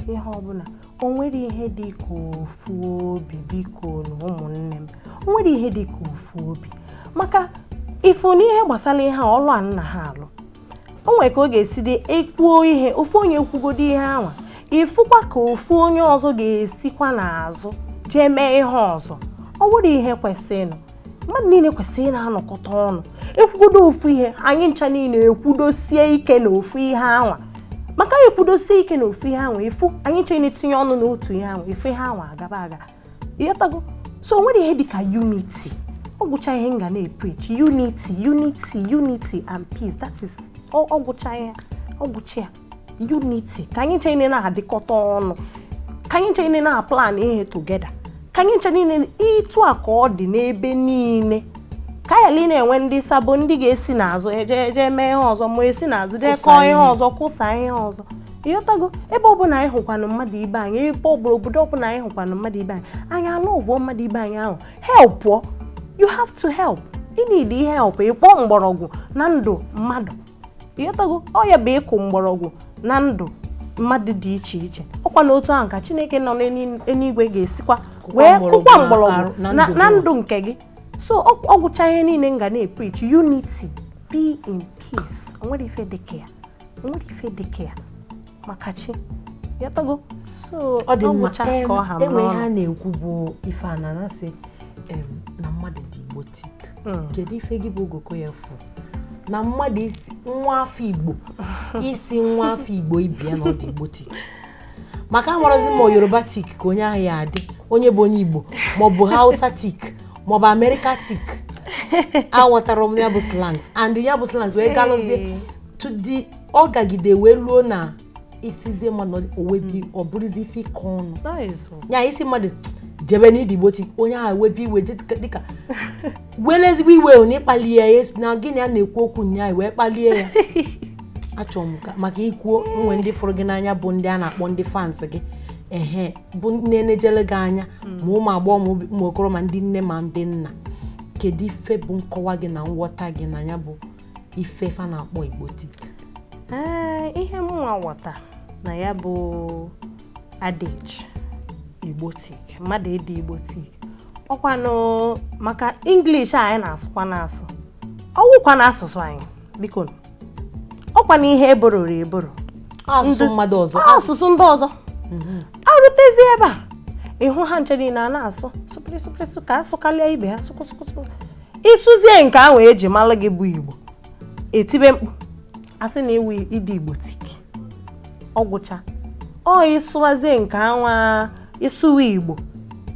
ihe ọbụla, o nwere ihe dị ka ofu obi. Biko na ụmụnne m, o nwere ihe dị ka ofu obi. Maka ifu na ihe gbasara ihe ọlụ a nna ha alụ, o nwere ka ọ ga-esi dị ekwuo ihe, ofu onye ekwugodo ihe anwa, ifukwa ka ofu onye ọzọ ga-esikwa n'azụ jee mee ihe ọzọ. Ọ bụrụ ihe kwesịrị, mmadụ niile kwesịrị na-anọkọta ọnụ, ekwugodo ofu ihe, anyị ncha niile ekwudosie ike na ofu ihe anwa. Maka ekwudosie ike na ofu ihe anwa, ifu anyị ncha na-etinye ọnụ n'otu ihe anwa, ifu ihe anwa aga. Ịghọtago? So o nwere ihe dịka unity. Ọ gwụcha ihe m ga na-epreach unity and peace. That is ọ gwụcha ya unity. Ka anyị ncha niile na-adịkọta ọnụ, ka anyị ncha niile na-plan ihe together, ka anyị ncha niile ịtụ a ka ọ dị n'ebe niile. Ka anyị na-enwe ndị sabo ndị ga-esi n'azụ eje mee ihe ọzọ, ma esi n'azụ jee kọọ ihe ọzọ, kwụsa ihe ọzọ. ịghọtago ebe ọbụla anyị hụkwanụ mmadụ ibe anyị ebe ọbụla obodo ọbụla anyị hụkwanụ mmadụ ibe anyị alụ ọgwụ mmadụ ibe anyị ahụ help you have to help you need help ịkpọ mgbọrọgwụ na ndụ mmadụ ịghọtago ọ ya bụ ịkụ mgbọrọgwụ na ndụ mmadụ dị iche iche ọkwa n'otu ahụ ka Chineke nọ n'eluigwe ga-esikwa wee kụkwa mgbọrọgwụ na ndụ nke gị so ọ gwụcha ihe niile nga na-epreach unity be in peace onwere ife dịka ya maka chi yatago so ọ dị mma enwe ha na-ekwu bụ ife a na-asị na mmadụ dị Igbo tik kedu ife gị bụ Oge Okoye fụ na mmadụ isi nwa afọ Igbo ibia na ọ dị Igbo tik maka amarozi ma Yoruba tik ka onye ahụ ya adị onye bụ onye Igbo maọbụ Hausa tik maọbụ America tik aghọtara m ya bụ slangs and ya bụ slangs wee galụzie to the ọ gagide wee luo na isizie mmadụ owebi ọ bụrụzi ife ike ọnụ ya isi mmadụ jebe n'ịdị Igbo tik onye ahụ webi iwe dịka were ezigbo iwe na ịkpalie ya na gịnị a na-ekwu okwu nya wee kpalie ya achọrọ m maka ikwuo nwe ndị fụrụ gị n'anya bụ ndị a na-akpọ ndị fans gị bụ na-enejele gị anya ma ụmụ agbọghọ ma ụmụ okoro ma ndị nne ma ndị nna kedu ife bụ nkọwa gị na nghọta gị na ya bụ ife fa na-akpọ Igbo tik ihe mụnwa ghọta na ya bụ adage Igbo tik mmadụ ịdị Igbo tik ọkwanụ maka English anyị na-asụkwa na-asụ ọwụkwa n'asụsụ anyị biko ọkwa n'ihe eboro asụsụ mmadụ ọzọ asụsụ ndị ọzọ arụtezi ebe a ịhụ ha nche niile a na-asụ sụpịrịsụpịrịsụ ka asụkalịa ibe ha sụkwụsụkwụsụ ịsụzie nke ahụ eji mara gị bụ Igbo etibe mkpu asị na iwu ịdị Igbo tik ọgwụcha ịsụwazie nke anwa ịsụwa Igbo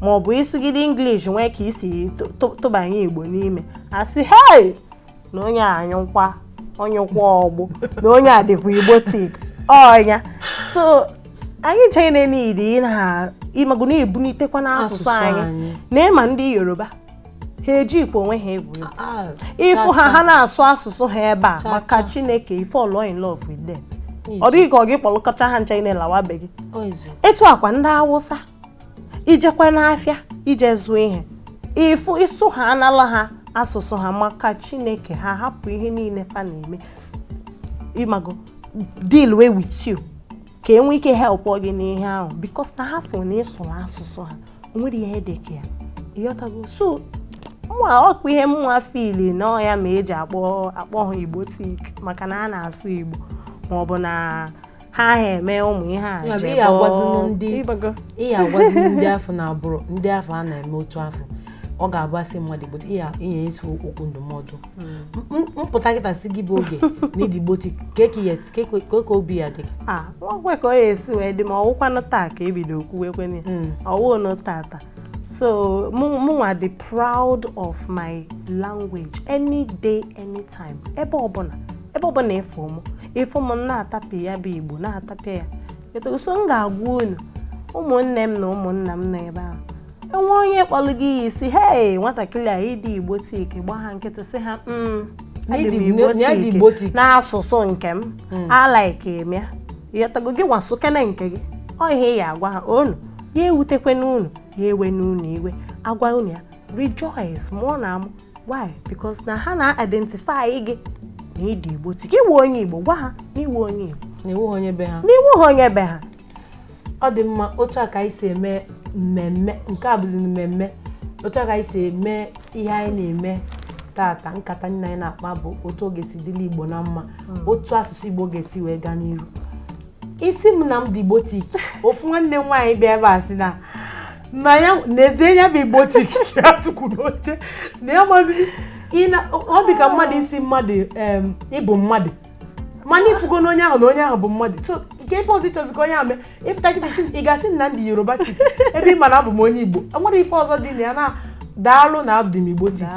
maọbụ ịsụgide English nwee ka isi tụbanye Igbo n'ime asị hei na onye anyụkwa ọgbụ na onye a dịkwa Igbo tik ọnya so anyị chene n'idi ịmagụ na-ebunitekwa n'asụsụ anyị na ịma ndị Yoruba ha ejikwa onwe ha egwu ịfụ ha na-asụ asụsụ ha ebe a maka Chineke ife fall in love with them ọ dịghị ka ọ gị kpọlụkọta ha ncha na-elawa be gị etu akwa ndị Awụsa ijekwa n'afịa ije zụọ ihe ịfụ ịsụ ha anala ha asụsụ ha maka Chineke ha hapụ ihe niile fa na-eme ịmago deal with you ka enwe ike help gị n'ihe ahụ because na ha fụ na ịsụrụ asụsụ ha onwere ihe dị ka ya ịghọtago so ọkwa ihe mụnwa fili na ọya ma eji akpọ ha Igbo tik maka na a na-asụ Igbo maọbụ na ha eme ụmụ ihe a ihe agwazi ndị afọ na agbụrụ ndị afọ a na-eme otu afọ ọ ga-agbasị mmadụ Igbo ihe esi okwu ndụmọdụ mpụta kịta si gị bụ Oge na ịdị Igbo tik ka obi ya dị ọgwe ka ọ ya esi wee dị ma ọwụkwanụ taa ka ebido okwuwekwenye ọwụnụ tata so mụnwa dị proud of my language any day anytime ebe ọbụla ịfụ m na-atapị ya bụ Igbo na-atapịa ya so m ga-agwa unu ụmụnne m na ụmụnna m nọ ebe ahụ enwe onye kpọlụ gị ya isi hei nwatakịrị a ịdị Igbo tik gba ha nkịtị sị ha Igbo tik n'asụsụ nke m alaike eme ịghọtago gị nwasụ kene nke gị ọ ihe ya agwa ha unu ya ewutekwe n'unu ya ewe n'unu iwe agwa unu ya rejoice mụọ na amụ why because na ha na-identify gị na ịdị Igbo tik iwe onye Igbo gwa ha na iwe onye Igbo na iwu onye be ha ọ dị mma otu a ka anyị si eme mmemme nke a bụzi mmemme otu a ka anyị si eme ihe anyị na-eme tata nkata nna anyị na-akpa bụ otu oge si dịla Igbo na mma otu asụsụ Igbo ga-esi wee gaa n'iru isi m na m dị Igbo tik ofu nwanne m nwaanyị bịa ebe a sị na ya n'ezie ya bụ Igbo tik ya tụkwu n'oche na ya mazi ọ dị ka mmadụ isi mmadụ ịbụ mmadụ mana ifugo n'onye ahụ na onye ahụ bụ mmadụ so nke ife ọzọ ịchọzikọ onye ahụ mee ịpụta gị ị gasị na ndị Yoruba tik ebe ị ma na abụ m onye Igbo nwere ife ọzọ dị na ya na daalụ na abụ m Igbo tik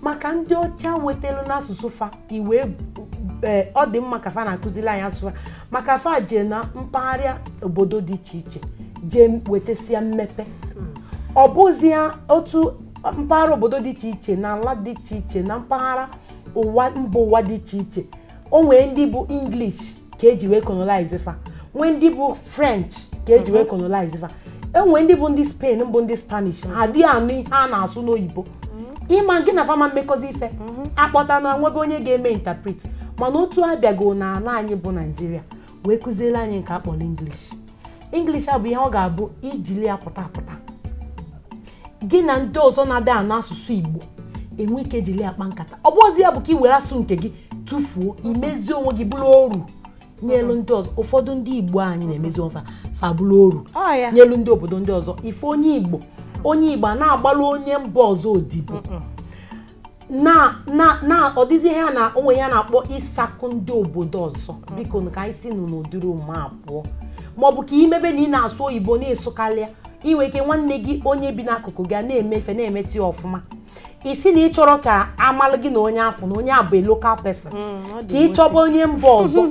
maka ndị ọcha wetelu n'asụsụ fa iwe ọ dị mma ka fa na-akụziri anyị asụsụ maka fa jee na mpaghara obodo dị iche iche jee wetesịa mmepe ọ bụzi otu mpaghara obodo dị iche iche na ala dị iche iche na mpaghara mba ụwa dị iche iche o nwere ndị bụ English ka eji wee colonize fa nwee ndị bụ French ka eji wee colonize fa enwe ndị bụ ndị Spain bụ ndị Spanish ha dị anụ ihe a na-asụ n'oyibo ịma gị na fama mmekọzi ife akpọta na nwebe onye ga-eme interpret mana otu abịago na ala anyị bụ Nigeria wee kụziere anyị nke akpọrọ English a bụ ihe ọ ga-abụ ijili ya pụta gị na ndị ọzọ na-ada anụ asụsụ Igbo enwe ike jili akpa nkata ọ bụ ozi ya bụ ka i were asụ nke gị tụfuo imezi onwe gị bụrụ oru nyelu ndị ọzọ ụfọdụ ndị Igbo anyị na-emezi onwe fa bụrụ oru nyelu ndị obodo ndị ọzọ ife onye Igbo na-agbalụ onye mba ọzọ odibo na ọdịzi ihe na onwe ya na-akpọ ịsakụ ndị obodo ọzọ biko ka anyị si n'ụdịrị ụmụ abụọ maọbụ ka imebe na ị na-asụ oyibo na-esokarịa inwe ike nwanne gị onye bi n'akụkụ gị na-emefe na-emeti ọfụma isi na ị chọrọ ka amalụ gị na onye afọ na onye abụ a local person ka ị chọba onye mba ọzọ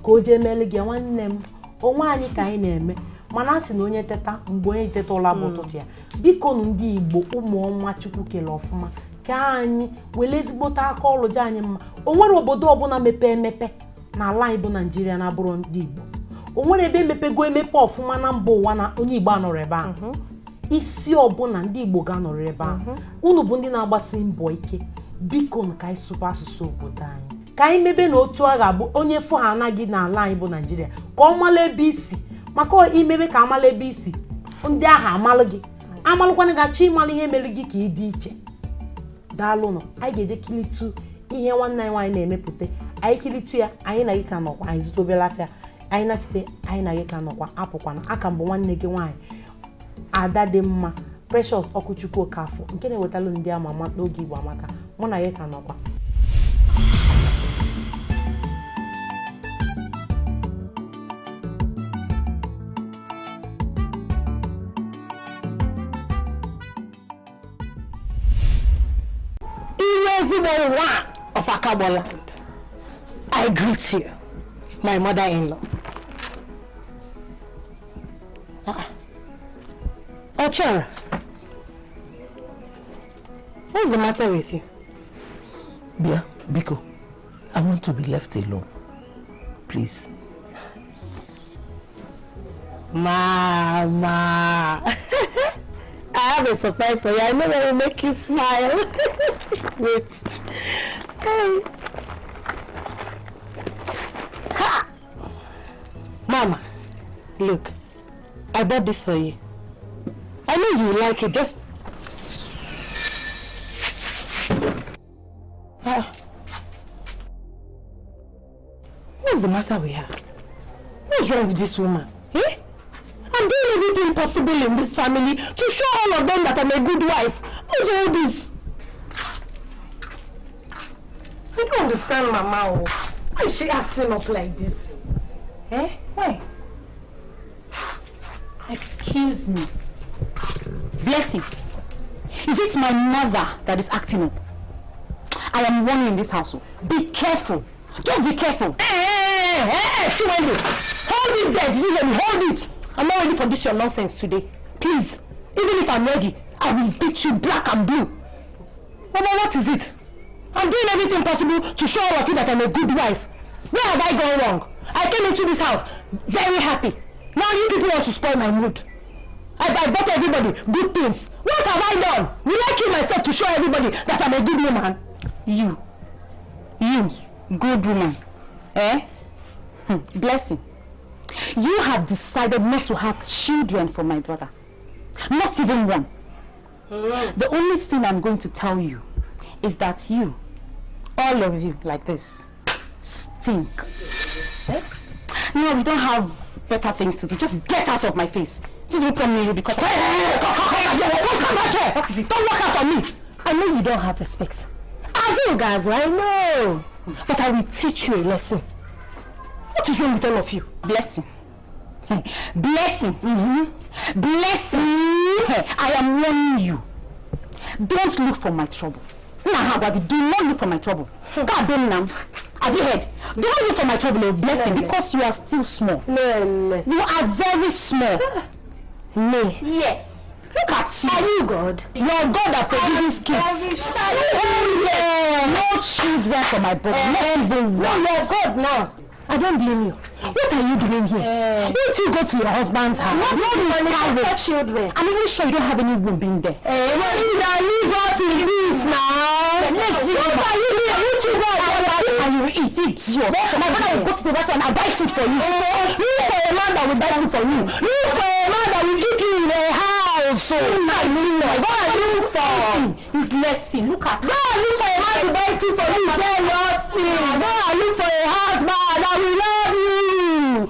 ka o jee mele gị nwanne m onwe anyị ka anyị na-eme mana a sị na onye teta mgbe onye teta ụla bụ ụtụtụ ya biko na ndị Igbo ụmụ ọnwa Chukwu kele ọfụma ka anyị were ezigbote aka ọrụ ji anyị mma o nwere obodo ọbụla mepee emepe na ala anyị bụ Naijiria na-abụrụ ndị Igbo o nwere ebe emepego emepe ọfụma na mba ụwa na onye Igbo anọrọ ebe ahụ isi ọbụla ndị Igbo ga-anọrọ ebe ahụ unu bụ ndị na-agbasi mbọ ike biko ka anyị sụba asụsụ obodo anyị ka anyị mebe na otu a ga-abụ onye fụ ha anaghị n'ala anyị bụ Naijiria ka ọ mala ebe isi maka imebe ka amala ebe isi ndị ahụ amalụ gị amalụkwana gachi ịmalụ ihe mere gị ka ị dị iche daalụ nọ anyị ga-eje kilitu ihe nwanne anyị nwaanyị na-emepụta anyị kilitu ya anyị na gị ka nọkwa anyị zụta obere afịa anyị nachite anyị na gị ka nọkwa apụkwana aka mbụ nwanne gị nwaanyị Ada dị mma Precious Ọkụchukwu Okafọ nke na-ewetalụ ndị ama ama n'oge Igbo Amaka mụ na gị ka nọkwa One of Akabo land. I greet you, my mother-in-law. Ochara, what's the matter with you? Bia, Biko, I want to be left alone. Please. Mama, I have a surprise for you. I know that will make you smile. Wait. Hey. Ha! Mama, look. I bought this for you. I know you like it. Just... What's the matter with her? What's wrong with this woman? Eh? I'm doing everything possible in this family to show all of them that I'm a good wife. What's all this? I don't understand Mama. Why is she acting up like this? Eh? Why? Excuse me. Blessing. Is it my mother that is acting up? I am warning in this household. Be careful. Just be careful. Hey, Chiwendu. Hold it there. Did you hear me? Hold it. I'm not ready for this your nonsense today. Please. Even if I'm ready, I will beat you black and blue. Mama, what is it? I'm doing everything possible to show all of you that I'm a good wife. Where have I gone wrong? I came into this house very happy. Now you people want to spoil my mood. I bought everybody good things. What have I done? Will I kill myself to show everybody that I'm a good woman? You, good woman. Eh? Blessing. You have decided not to have children for my brother. Not even one. The only thing I'm going to tell you is that you, all of you like this, stink. Eh? No, we don't have better things to do. Just get out of my face. This will come near you because... Hey, come back here! What is it? Don't walk out on me! I know you don't have respect. As you guys, I know. But I will teach you a lesson. What is wrong with all of you? Blessing. Hey, blessing. Blessing. Hey, I am warning you. Don't look for my trouble. Do not look for my trouble. God damn now. Have you heard? Do not look for my trouble, Blessing, because you are still small. No. You are very small. No. Yes. Look at you. Are you God? You're God that produces kids. Oh yeah. No children for my brother. Not even one. No, you're God now. I don't blame you. What are you doing here? Don't you go to your husband's house? Not children. I'm even sure you don't have any room being there. Leave us in peace now. Let's see. What are you here? You go and you will eat. My brother will go to the restaurant and buy food for you. Look for a man that will buy food for you. Look for a man that will keep you in a house. What are you for? He's nasty. Look at. Go and look for a man to buy food for you. Jealous thing. Go and look for a husband that will love you.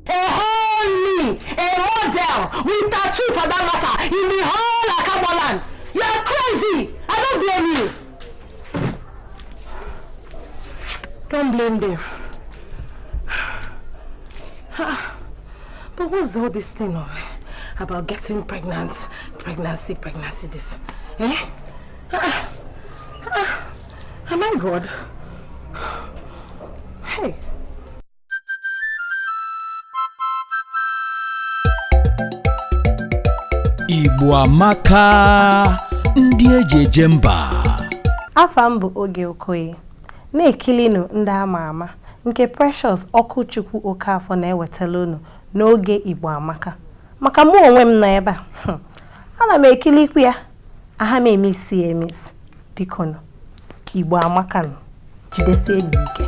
A holy, a model with tattoo for that matter in the whole Akabaland. You are crazy. I don't blame you. Don't blame them. But what's all this thing of about getting pregnant, pregnancy this? Eh? Am I God? Hey. Igbo Amaka, ndị ejeje mba. Afa m bụ Oge Okoye. Na-ekilinu ndị ama ama nke Precious Ọkụchukwu Okafọ na-ewetala unu n'oge Igbo Amaka. Maka mụ onwe m nọ ebe a. Ana m ekilikwu ya. Aha m emisi. Biko nụ. Igbo Amaka nụ. Jidesie n'ike.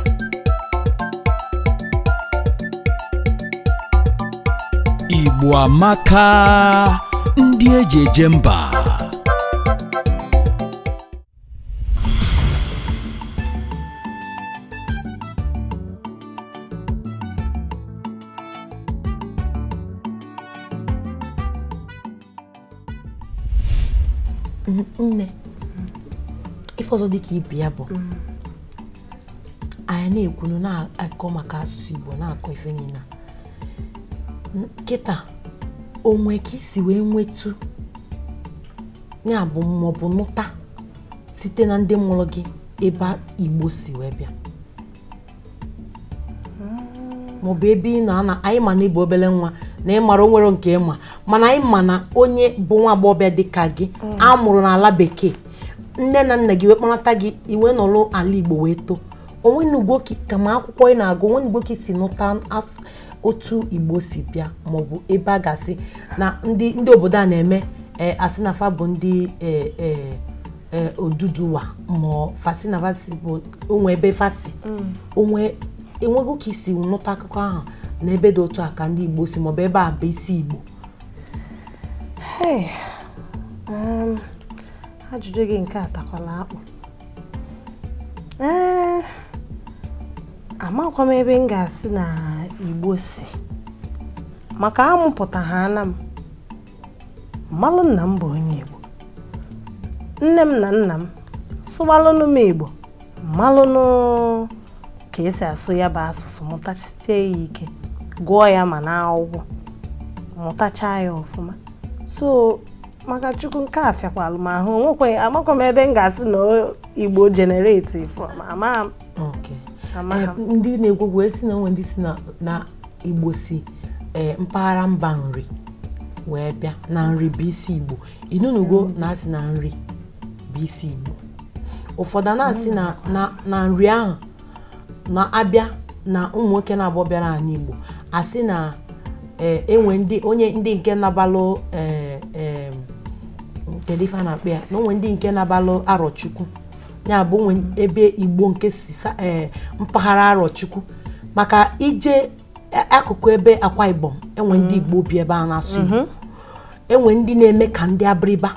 Igbo Amaka, ndị ejeje mba. Nne, ife ọzọ dịka ibe ya bụ anyị na-ekwunu na-akọ maka asụsụ Igbo na-akọ ife niile kịta onwe ka isi wee nwetu ya bụ maọbụ nụta site na ndị mụrụ gị ebe Igbo si wee bịa maọbụ ebe ị na anyị ma na ịbụ obele nwa na ị mara onwere nke ịma mana anyị ma na onye bụ nwa agbọghọbịa dịka gị amụrụ n'ala bekee nne na nna gị wee kpọnata gị iwe nọrọ ala Igbo wee too onwenugo ka ma akwụkwọ ị na-agụ onwenugo ka isi nụta otu Igbo si bịa maọbụ ebe a gasị na ndị obodo a na-eme asị na fa bụ ndị Oduduwa ma fasi na fasi bụ onwe ebe fasi enwego ka isi nụta akụkọ ahụ na ebe dị otu a ka ndị Igbo si maọbụ ebe a bụ isi Igbo. Ajụjụ gị nke atakwala akpụ. Amakwa m ebe m ga-asị na Igbo si maka amụpụta ha na m mmalụ nna m bụ onye Igbo, nne m na nna m sụwalụnụ m Igbo, mmalụnụ ka esi asụ ya bụ asụsụ, mụtachisie ya ike, gụọ ya ma na akwụkwọ mụtachaa ya ọfụma. So maka Chukwu nke a fịakwalụ m ahụ onwekwe amakwa m ebe m ga-asị na Igbo generate from ama. Okay. Ndị na-egwugwu esi na onwe ndị si na Igbo si mpaghara mba nri wee bịa na nri bụ isi Igbo. Inunugo na-asị na nri bụ isi Igbo. Ụfọdụ na-asị na nri ahụ na-abịa na ụmụ nwoke na-abụọ bịara anyị Igbo asị na enwe ndị nke nabalụ kedu ife a na-akpọ ya na onwe ndị nke nabalụ Arọchukwu ya bụ onwe ebe Igbo nke si mpaghara Arọchukwu maka ije akụkụ ebe Akwa Ibom enwe ndị Igbo bi ebe a na-asụ Igbo enwe ndị na-eme ka ndị abịrịba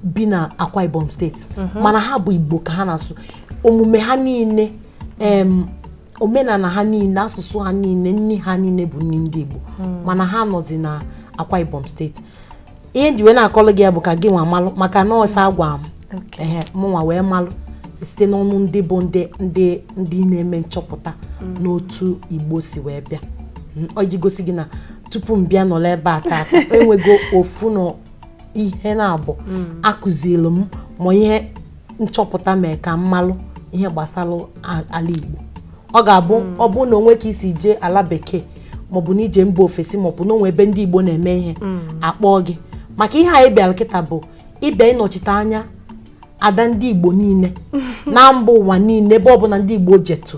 bi na Akwa Ibom steeti mana ha bụ Igbo ka ha na-asụ omume ha niile omenala ha niile asụsụ ha niile nni ha niile bụ nni ndị Igbo mana ha nọzi na Akwa Ibom steeti. Ihe nji wee na-akọlụ gị ya bụ ka gị nwa malụ maka na ife agwa m mụnwa wee malụ site n'ọnụ ndị bụ ndị na-eme nchọpụta n'otu Igbo si wee bịa. O ji gosi gị na tupu m bịa nọrọ ebe a tata enwego ofu na ihe na-abụ akụzielu m ma ihe nchọpụta mee ka mmalụ ihe gbasara ala Igbo. Ọ ga-abụ ọ bụ na onwe ka isi jee ala bekee maọbụ na ije mba ofesi maọbụ na onwe ebe ndị Igbo na-eme ihe akpọ gị maka ihe anyị bịara kịta bụ ịbịa ịnọchite anya ada ndị Igbo niile na mba ụwa niile ebe ọbụla ndị Igbo jetu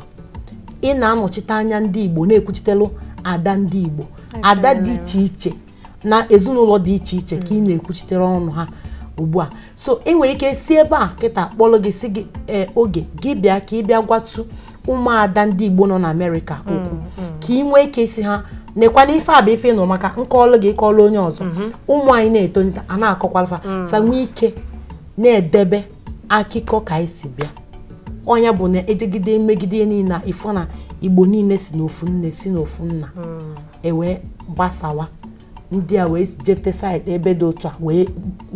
ị na-anọchite anya ndị Igbo na-ekwuchitelu ada ndị Igbo ada dị iche iche na ezinụlọ dị iche iche ka ị na-ekwuchitere ọnụ ha ugbu a. So ị nwere ike si ebe a kịta kpọrọ gị si gị Oge gị bịa ka ị bịa gwatu ụmụada ndị Igbo nọ na Amerịka okwu ka ị nwee ike isi ha nekwana ife a bụ ife nọ maka nkọọlụ gị kọọlụ onye ọzọ ụmụ anyị na-etonite a na-akọkwalfa fa nwee ike na-edebe akụkọ ka anyị si bịa onye bụ na ejegide megide niile ifo na Igbo niile si n'ofu nne si n'ofu nna ewee gbasawa ndị a wee jete site ebe dị otu a wee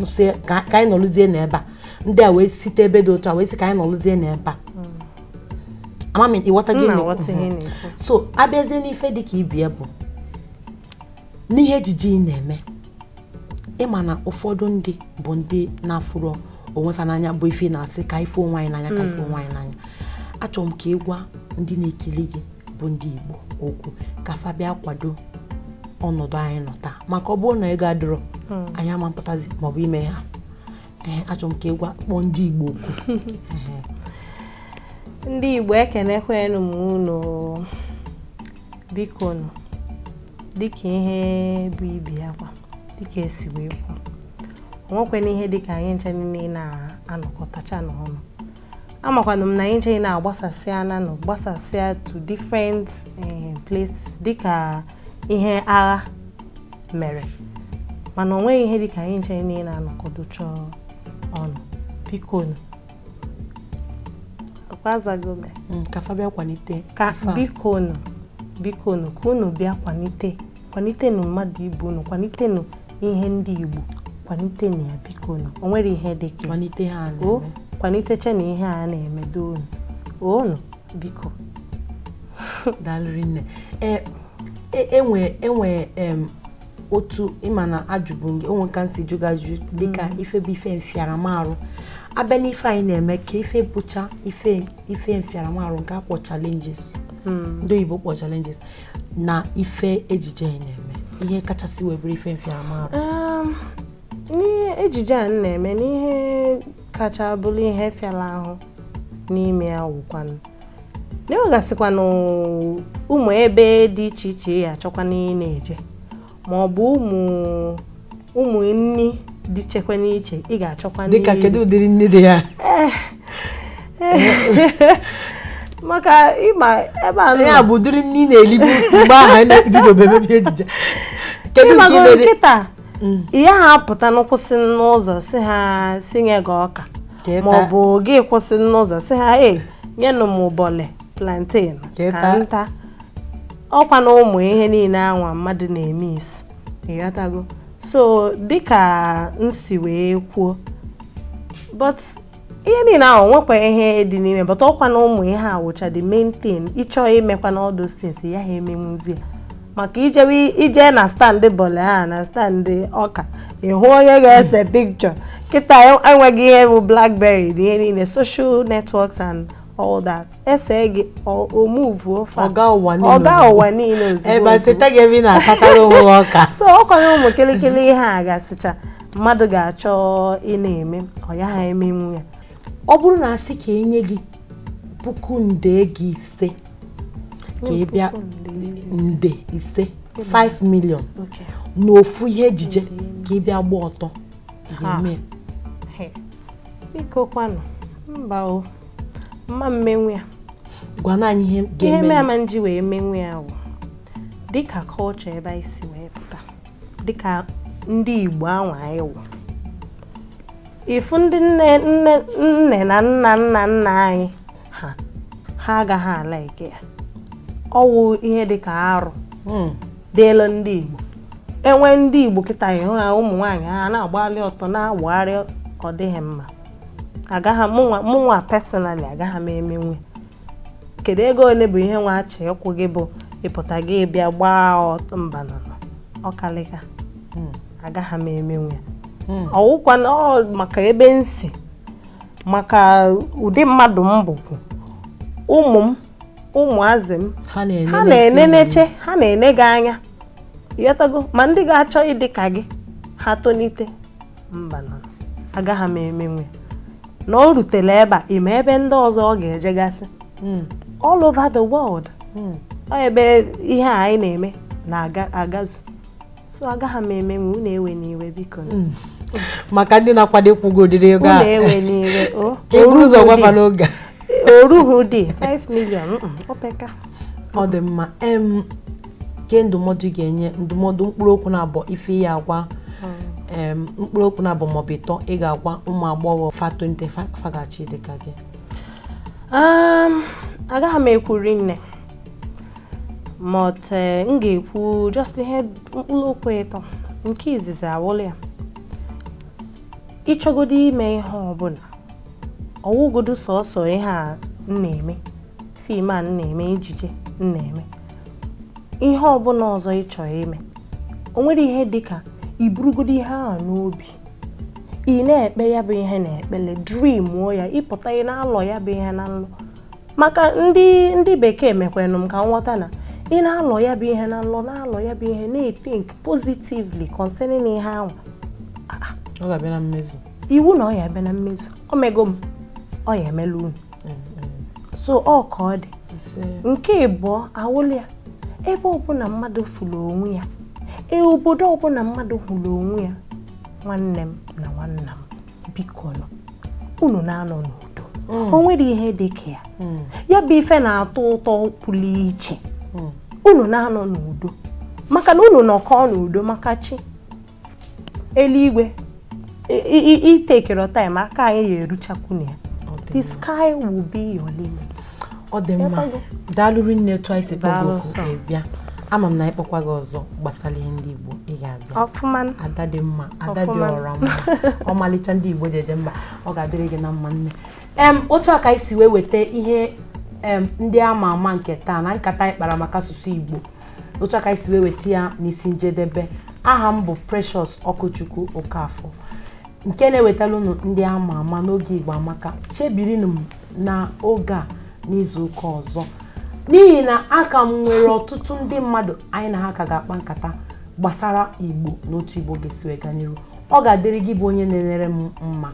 sị ka anyị nọlụzie n'ebe a ndị a wee site ebe dị otu a wee sị ka anyị nọlụzie n'ebe a amami ịghọta gị so abịazie n'ife dị ka ibie bụ n'ihe ejije ị na-eme ịma na ụfọdụ ndị bụ ndị na-afụrụ onwe fa n'anya bụ ife na-asị ka ife onwe anyị n'anya ka ife onwe anyị n'anya achọrọ m ka ị gwa ndị na-ekiri gị bụ ndị Igbo okwu ka fa bịa kwado ọnọdụ anyị nọ taa maka ọ bụrụ na ị ga-adịrọ anyị ama mpụtazi maọbụ ime ha achọrọ m ka ị gwa kpọọ ndị Igbo okwu ndị Igbo ekenekwenụ m unu biko nụ dịka ihe bụ ibi akwa dịka esi wee kwu onwekwana ihe dịka anyị nche niile na-anọkọtacha n'ọnụ amakwanụ m na anyị nche na-agbasasịa nanụ gbasasịa to different places dịka ihe agha mere mana onweghị ihe dịka anyị nche niile na-anọkọdocha ọnụ biko nụ ka fa bịa kwalite ka biko nụ ka unu bịa kwalitenụ mmadụ ibu unu kwalitenụ ihe ndị Igbo kwalitenụ ya biko nụ o nwere ihe dị ka kwalite ha kwalitecha na ihe a na-emedo unu biko dalụrị nne enwe otu ịma na ajụbụ gị onwe ka nsi jụgajụ dịka ife bụ ife mfiaramarụ abịa n'ife anyị na-eme ka ife bụcha ife mfiaramarụ nke akpọ challenges ndị Igbo kpọ challenges na ife ejije anyị na-eme ihe kachasị webere ife mfiaramarụ n'ihe ejije a na-eme n'ihe kacha bụrụ ihe fiara ahụ n'ime ya wụkwanụ na-enwegasịkwanụ ụmụ ebe dị iche iche ya achọkwa na-eje ma ọ bụ ụmụ nni dị chekwa n'iche ị ga-achọkwa dịka kedu ụdịrị nne dị ya maka ịma ebe a ya bụ ụdịrị nne na-elibu mgbe ahụ na-ebido bebebi ejije kedu nke mere nkịta ihe ha apụta n'kwụsị n'ụzọ si ha sinye gị ọka ma ọ bụ gị kwụsị n'ụzọ si ha nyenụ m ụbọle plantain ka nta ọkwa na ụmụ ihe niile anwa mmadụ na-eme isi ịghọtago so dịka nsi wee kwuo but ihe niile ahụ nwekwa ihe dị n'ime but ọkwa na ụmụ ihe awụcha the main thing ịchọ imekwa na all those things ya ha emenwuzie maka ije na stand bọle a na stand ọka ịhụ onye ga-ese picture kịta enweghị ihe bụ BlackBerry dị ihe niile social networks and all that ese gị o move ọga ụwa niile ozugbo ebe seta gị ebe na-atachara onwe ọka so ọkwanye ụmụ kịlịkịlị ihe a gasịcha mmadụ ga-achọ ị na-eme ọ ya ha emenwu ya ọ bụrụ na asị ka enye gị puku nde gị ise ka ị bịa nde ise 5 million n'ofu ihe ejije ka ị bịa gba ọtọ ga-eme biko kwanụ mba o mma mmenwe ya gwana anyị ihe ga-eme ihe ama nji wee menwe ya wụ dịka culture ebe anyị si wee pụta dịka ndị Igbo anwa anyị wụ ifu ndị nne na nna anyị ha agaghị ala ike ya ọwụ ihe dịka arụ dịelu ndị Igbo enwe ndị Igbo kịta ịhụ ha ụmụ nwaanyị ha na-agbalị ọtọ na-agbagharị ọ dịghị mma agaghị mụnwa personally agaghị m emenwe kedu ego ole bụ ihe nwa achị ịkwụ gị bụ ịpụta gị bịa gbaa ọtọ mba nọ ọkalịka agaghị m emenwe ọwụkwa maka ebe nsi maka ụdị mmadụ m bụkwu ụmụazị m ha na-eneneche ha na-ene gị anya ịghọtago ma ndị ga-achọ ịdị ka gị ha tonite mba nọ agaghị m emenwe na o rutere ebe a ime ebe ndị ọzọ ọ ga-ejegasị all over the world ọ ebe ihe a anyị na-eme na-agazu so agaghị m eme m unu ewe n'iwe biko maka ndị na-akwado ịkwụgo ụdịrị ego a unu ewe n'iwe eburu ụzọ gwafa n'oge oruhu dị 5 million opeka ọ dị mma ke ndụmọdụ ga-enye ndụmọdụ mkpụrụ okwu na-abụ ife ya agwa mkpụrụ okwu na-abụ maọbụ ịtọ ị ga-agwa ụmụ agbọghọ fato nte fagachi dịka gị agaghị m ekwuri nne but m ga-ekwu just ihe mkpụrụ okwu ịtọ nke izizi awụlụ ya ịchọgodo ime ihe ọbụla ọwụgodo sọsọ ihe a na-eme fim a na-eme ejije na-eme ihe ọbụla ọzọ ị chọrọ ime o nwere ihe dịka iburugodo ihe a n'obi ị na-ekpe ya bụ ihe na-ekpele dreamuo ya ịpụta ị na-alọ ya bụ ihe na nlọ maka ndị bekee mekwanụ m ka nghọta na ị na-alọ ya bụ ihe na nlọ na-alọ ya bụ ihe na-think positively concerning ihe ahụ ọ ga-abịa na mmezu iwu na ọ ya abịa na mmezu o mego m ọ ya emela unu so ọ ka ọ dị nke ịbụọ awụlụ ya ebe ọbụla mmadụ fụrụ onwe ya obodo ọbụla mmadụ hụrụ onwe ya nwanne m na nwanna m biko nọ unu na-anọ n'udo o nwere ihe dị ka ya bụ ife na-atọ ụtọ pụrụ iche unu na-anọ n'udo maka na unu nọkọ n'udo maka chi eluigwe itekere time aka anyị ya eruchakwu na ya the sky will be your limit ọ dị mma daalụrụ nne twice bịa ama m na ịkpọkwa gị ọzọ gbasara ihe ndị Igbo ị ga-abịa ọfụma ada dị mma ada dị ọra mma ọmalịcha ndị Igbo jeje mba ọ ga-adịrị gị na mma nne otu aka anyị si wee weta ihe ndị ama ama nke taa na nkata anyị kpara maka asụsụ Igbo otu aka anyị si wee weta ya n'isi njedebe aha m bụ Precious Okochukwu Okafọ nke na-ewetara unu ndị ama ama n'oge Igbo Amaka chebirinụ m na oge a n'izu ụka ọzọ n'ihi na aka m nwere ọtụtụ ndị mmadụ anyị na ha ka ga-akpa nkata gbasara Igbo na otu Igbo ga-esi wee gaa n'ihu ọ ga-adịrị gị bụ onye na-enere m mma